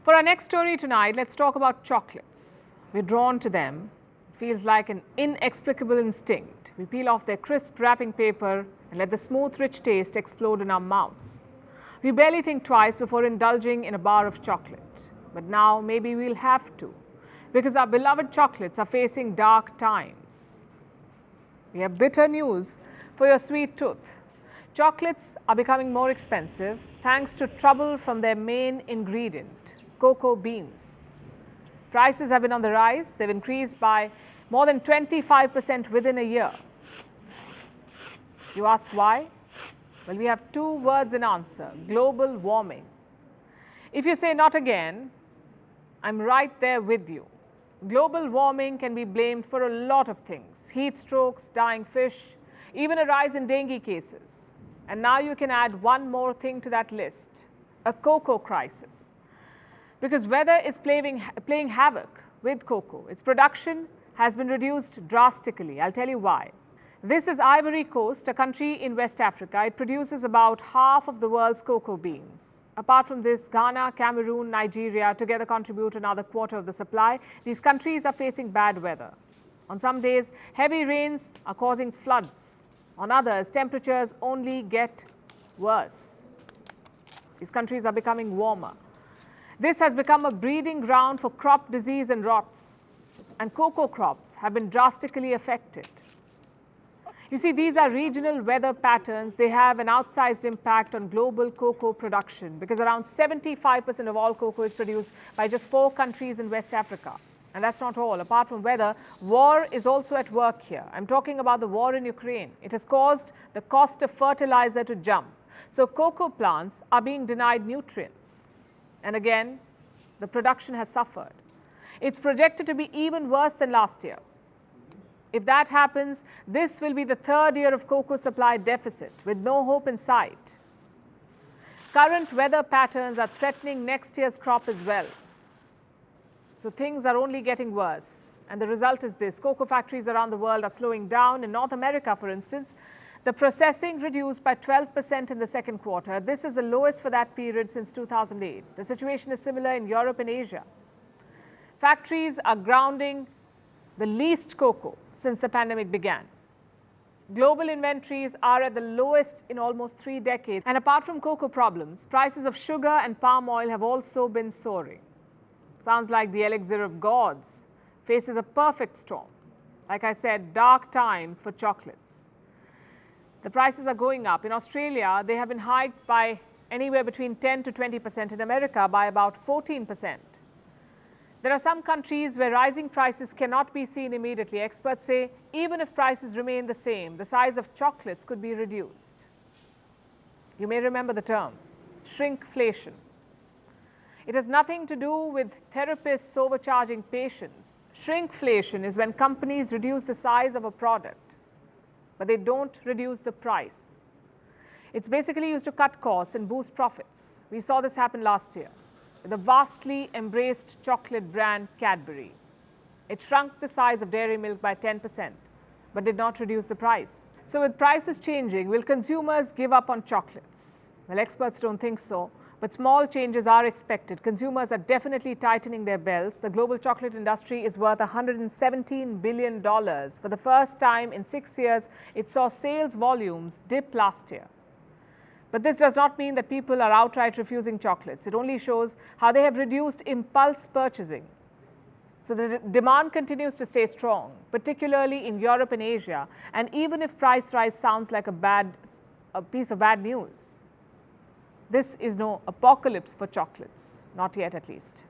For our next story tonight, let's talk about chocolates. We're drawn to them. It feels like an inexplicable instinct. We peel off their crisp wrapping paper and let the smooth, rich taste explode in our mouths. We barely think twice before indulging in a bar of chocolate. But now maybe we'll have to, because our beloved chocolates are facing dark times. We have bitter news for your sweet tooth. Chocolates are becoming more expensive thanks to trouble from their main ingredient, cocoa beans. Prices have been on the rise. They've increased by more than 25% within a year. You ask why? Well, we have two words in answer: global warming. If you say not again, I'm right there with you. Global warming can be blamed for a lot of things: heat strokes, dying fish, even a rise in dengue cases. And now you can add one more thing to that list: a cocoa crisis. Because weather is playing havoc with cocoa. Its production has been reduced drastically. I'll tell you why. This is Ivory Coast, a country in West Africa. It produces about half of the world's cocoa beans. Apart from this, Ghana, Cameroon, Nigeria together contribute another quarter of the supply. These countries are facing bad weather. On some days, heavy rains are causing floods. On others, temperatures only get worse. These countries are becoming warmer. This has become a breeding ground for crop disease and rots, and cocoa crops have been drastically affected. You see, these are regional weather patterns. They have an outsized impact on global cocoa production because around 75% of all cocoa is produced by just 4 countries in West Africa. And that's not all. Apart from weather, war is also at work here. I'm talking about the war in Ukraine. It has caused the cost of fertilizer to jump. So cocoa plants are being denied nutrients. And again, the production has suffered. It's projected to be even worse than last year. If that happens, this will be the 3rd year of cocoa supply deficit with no hope in sight. Current weather patterns are threatening next year's crop as well. So things are only getting worse. And the result is this: cocoa factories around the world are slowing down. In North America, for instance, the processing reduced by 12% in the second quarter. This is the lowest for that period since 2008. The situation is similar in Europe and Asia. Factories are grounding the least cocoa since the pandemic began. Global inventories are at the lowest in almost 3 decades. And apart from cocoa problems, prices of sugar and palm oil have also been soaring. Sounds like the elixir of gods faces a perfect storm. Like I said, dark times for chocolates. The prices are going up. In Australia, they have been hiked by anywhere between 10 to 20%. In America, by about 14%. There are some countries where rising prices cannot be seen immediately. Experts say even if prices remain the same, the size of chocolates could be reduced. You may remember the term, shrinkflation. It has nothing to do with therapists overcharging patients. Shrinkflation is when companies reduce the size of a product, but they don't reduce the price. It's basically used to cut costs and boost profits. We saw this happen last year with the vastly embraced chocolate brand Cadbury. It shrunk the size of dairy milk by 10%, but did not reduce the price. So with prices changing, will consumers give up on chocolates? Well, experts don't think so, but small changes are expected. Consumers are definitely tightening their belts. The global chocolate industry is worth $117 billion. For the first time in 6 years, it saw sales volumes dip last year. But this does not mean that people are outright refusing chocolates. It only shows how they have reduced impulse purchasing. So the demand continues to stay strong, particularly in Europe and Asia. And even if price rise sounds like a piece of bad news, this is no apocalypse for chocolates, not yet at least.